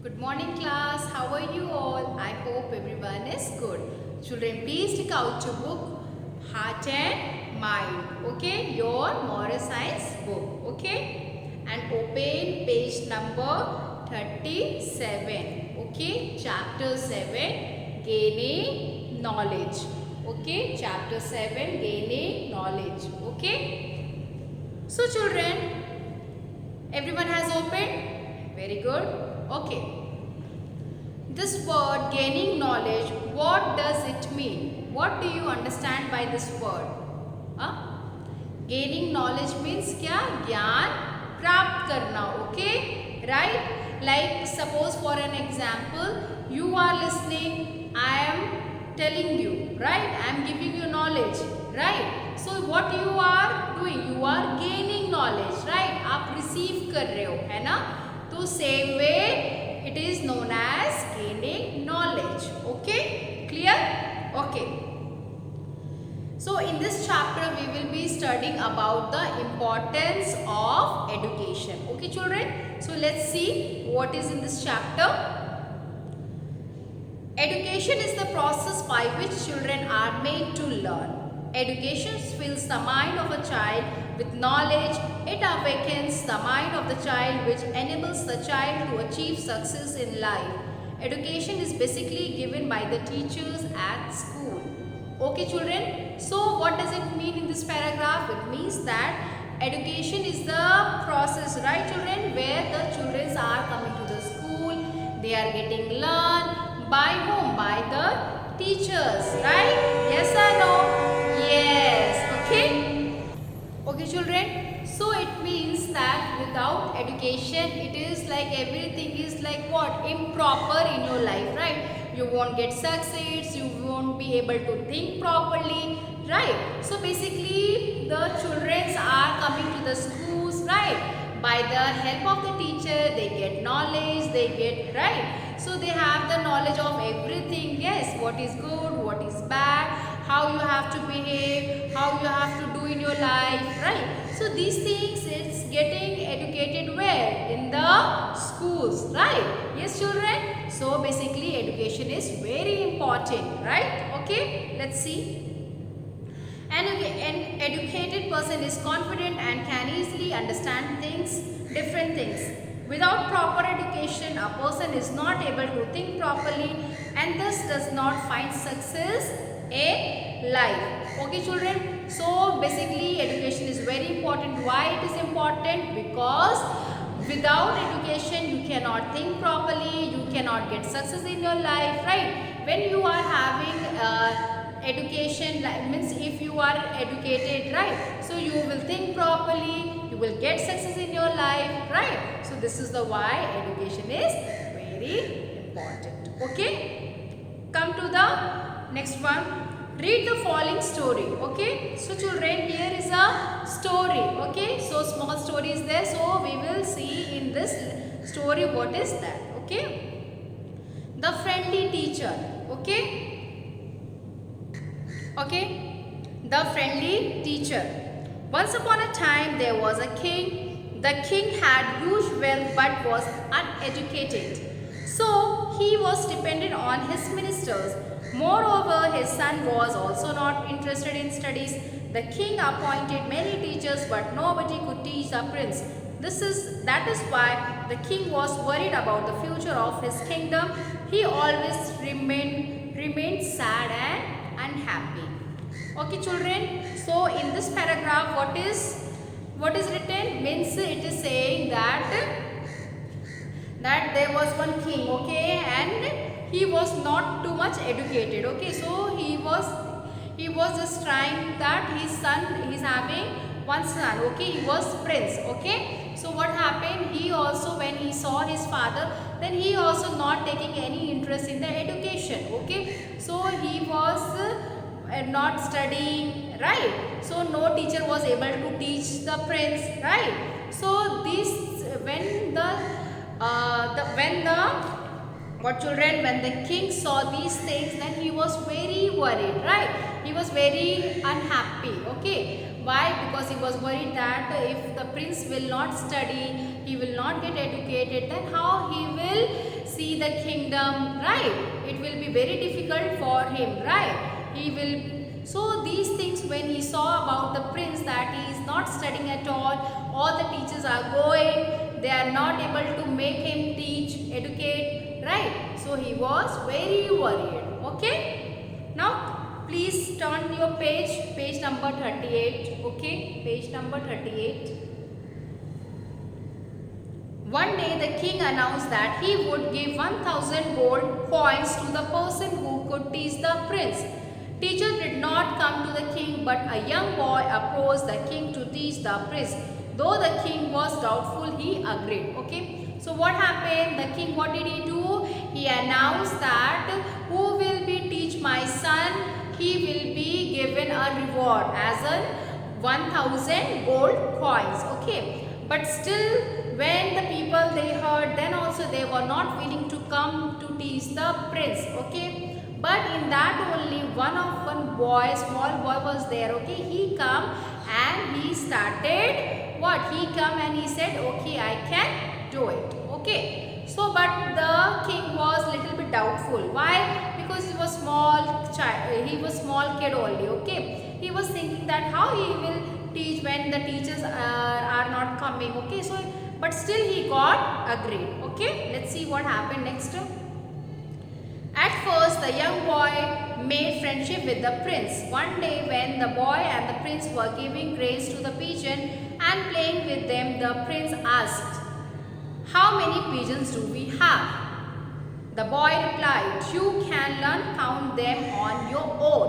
Good morning class. How are you all? I hope everyone is good. Children, please take out your book Heart and Mind. Okay, your moral science book. Okay, and open page number 37. Okay, chapter 7, gaining knowledge. Okay, chapter 7, gaining knowledge. Okay, so children, everyone has opened? Very good. Okay. This word gaining knowledge, what does it mean? What do you understand by this word? Huh? Gaining knowledge means क्या? ज्ञान प्राप्त करना. Okay? Right? Like suppose for an example, you are listening, I am telling you. Right? I am giving you knowledge. Right? So what you are doing? You are gaining knowledge. Right? आप receive कर रहे हो, है ना? तो same way it is known as gaining knowledge. Okay? Clear? Okay. So in this chapter we will be studying about the importance of education. Okay children? So let's see what is in this chapter. Education is the process by which children are made to learn. Education fills the mind of a child with knowledge. It awakens the mind of the child, which enables the child to achieve success in life. Education is basically given by the teachers at school. Okay children, so what does it mean in this paragraph? It means that education is the process, right children, where the children are coming to the school, they are getting learned by whom? By the teachers, right? Yes or no? Yes. Okay? Okay children, so it means that without education it is like everything is like what? Improper in your life, right? You won't get success, you won't be able to think properly, right? So basically the children are coming to the schools, right? By the help of the teacher they get knowledge, they get, right? So they have the knowledge of everything, yes, what is good, what is bad, how you have to behave, how you have to do in your life, right? So these things it's getting educated where? In the schools, right? Yes children? So basically education is very important, right? Okay, let's see. An educated person is confident and can easily understand things, different things. Without proper education, a person is not able to think properly and thus does not find success in life. Okay children, so basically education is very important. Why it is important? Because without education you cannot think properly, you cannot get success in your life, right? When you are having education, means if you are educated, right, so you will think properly, you will get success in your life, right? So this is the why education is very important. Okay, come to the next one. Read the following story. Okay, so children, here is a story. Okay, so small story is there, so we will see in this story what is that. Okay, the friendly teacher. Okay, okay, the friendly teacher. Once upon a time there was a king. The king had huge wealth but was uneducated, so he was dependent on his ministers. Moreover, his son was also not interested in studies. The king appointed many teachers but nobody could teach the prince. That is why the king was worried about the future of his kingdom. He always remained sad and unhappy. Okay children, so in this paragraph what is written? Means it is saying that there was one king, okay, and he was not too much educated. Okay, so he was just trying that his son, he's having one son, okay, he was prince. Okay, so what happened, he also, when he saw his father, then he also not taking any interest in the education. Okay, so he was not studying, right? So no teacher was able to teach the prince, right? So this when the king saw these things, then he was very worried, right? He was very unhappy. Okay, why? Because he was worried that if the prince will not study, he will not get educated, then how he will see the kingdom, right? It will be very difficult for him, right? He will. So these things, when he saw about the prince that he is not studying at all the teachers are going, they are not able to make him teach, educate, right? So he was very worried. Okay. Now please turn your page number 38. Okay, page number 38. One day the king announced that he would give 1000 gold coins to the person who could teach the prince. Teacher did not come to the king, but a young boy approached the king to teach the prince. Though the king was doubtful, he agreed. Okay. So what happened? The king, what did he do? He announced that who will be teach my son, he will be given a reward as a 1000 gold coins. Okay. But still, when the people they heard, then also they were not willing to come to teach the prince. Okay. But in that only one boy, small boy was there. Okay. He come and he started what? He come and he said, okay, I can do it. Okay. So but the king was little bit doubtful. Why? Because he was small child. He was small kid only. Okay. He was thinking that how he will teach when the teachers are not coming. Okay. So but still he got agreed. Okay. Let's see what happened next. At first, the young boy made friendship with the prince. One day, when the boy and the prince were giving grains to the pigeon and playing with them, the prince asked, "How many pigeons do we have?" The boy replied, "You can learn count them on your own."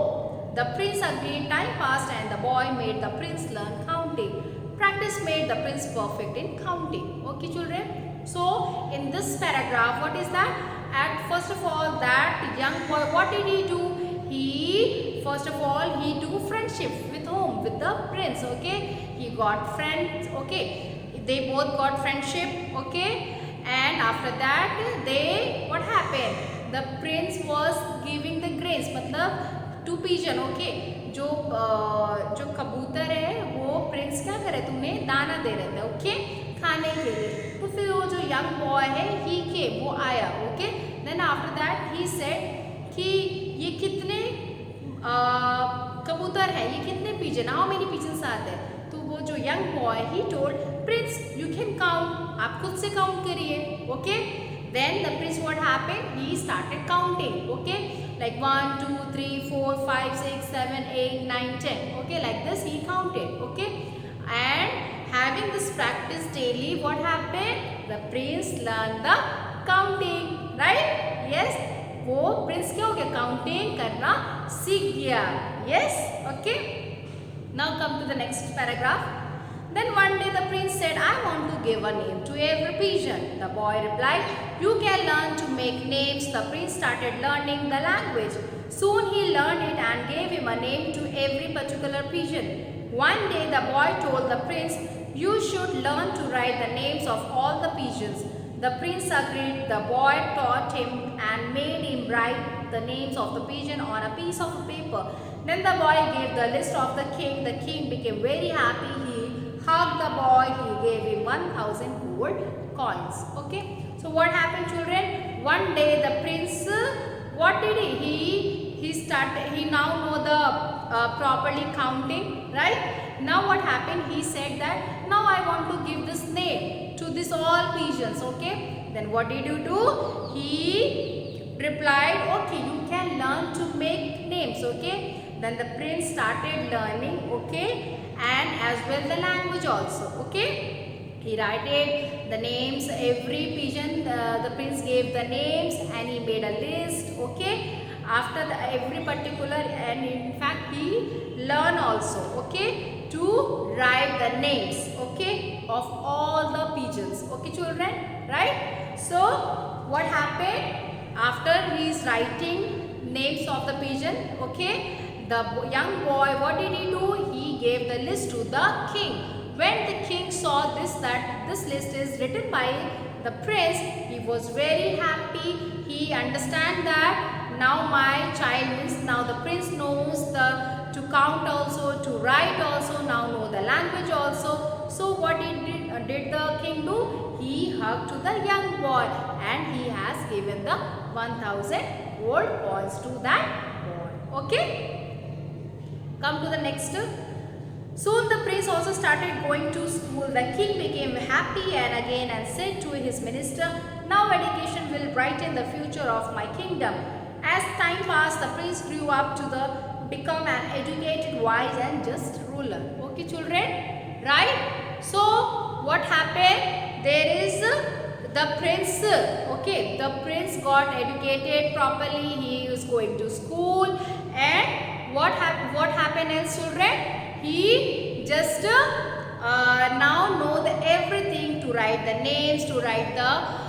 The prince agreed. Time passed and the boy made the prince learn counting. Practice made the prince perfect in counting. Okay, children. So, in this paragraph, what is that? At first of all, that young boy, what did he do? First of all, he do friendship with whom? With the prince. Okay. He got friends. Okay. They both got friendship. Okay. And after that, what happened? The prince was giving the grains. मतलब to pigeon. Okay. जो कबूतर है वो Prince क्या करे, तुम्हें दाना दे रहे थे. ओके. खाने के लिए. तो फिर वो जो यंग बॉय है ही के वो आया. Okay. Then after that he said कि ये कितने कबूतर है, ये कितने pigeon, how many pigeons are there. तो वो जो young boy he told prince you can count, आप खुद से काउंट करिए. Okay. Then the prince what happened, he started counting. Okay. like 1 2 3 4 5 6 7 8 9 10. Okay, like this he counted. Okay. And having this practice daily, what happened? The prince learned the counting, right? Yes. वो prince क्या हो गया? Counting करना सीख गया. Yes. Okay. Now come to the next paragraph. Then one day the prince said, "I want to give a name to every pigeon." The boy replied, "You can learn to make names." The prince started learning the language. Soon he learned it and gave him a name to every particular pigeon. One day the boy told the prince, "You should learn to write the names of all the pigeons." The prince agreed. The boy taught him and made him write the names of the pigeon on a piece of paper. Then the boy gave the list of the king. The king became very happy. He hugged the boy. He gave him 1000 gold coins. Okay. So what happened, children? One day the prince, what did he now know the properly counting, right? Now what happened? He said that now I want to give this name to this all pigeons. Okay. Then what did you do? He replied, "Okay, you can learn to make names." Okay. Then the prince started learning. Okay. And as well the language also. Okay. He wrote the names, every pigeon, the prince gave the names and he made a list. Okay. After every particular, and in fact he learned also. Okay. To write the names. Okay. Of all the pigeons. Okay, children. Right. So what happened? After he is writing names of the pigeon. Okay. The young boy, what did he do? He gave the list to the king. When the king saw that this list is written by the prince, he was very happy. He understand that now my child means now the prince knows to count also, to write also, now know the language also. So what did the king do? He hugged to the young boy and he has given the 1000 gold coins to that boy. Okay. Come to the next. Soon the prince also started going to school. The king became happy and again and said to his minister, now education will brighten the future of my kingdom. As time passed, the prince grew up to become an educated, wise and just ruler. Okay children, right? So what happened? There is the prince, okay, the prince got educated properly. He is going to school, and what happened else children? He just now know everything, to write the names, to write the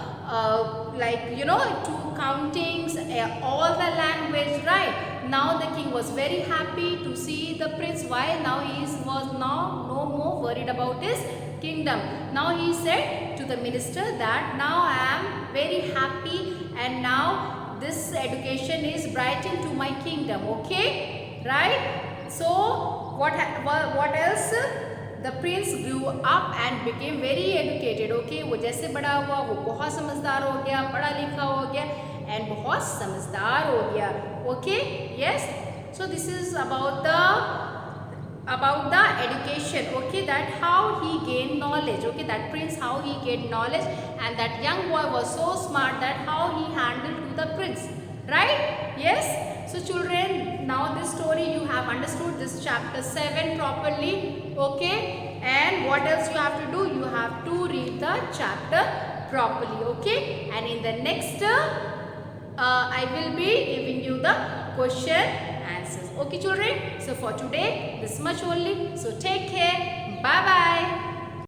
to countings, all the language, right? Now the king was very happy to see the prince. Why? Now he was now no more worried about his kingdom. Now he said to the minister that now I am very happy and now this education is brightened to my kingdom. Okay, right? So what else? The prince grew up and became very educated. Okay, वो जैसे बड़ा हुआ वो बहुत समझदार हो गया, पढ़ा लिखा हो गया and बहुत समझदार हो गया. Okay, yes. So this is about the education. Okay, that how he gained knowledge. Okay, that prince how he gained knowledge, and that young boy was so smart that how he handled to the prince. Right? Yes. So children, now this story you have understood this chapter 7 properly. Okay, and what else you have to do? You have to read the chapter properly. Okay, and in the next I will be giving you the question answers. Okay children, so for today this much only. So take care. Bye bye.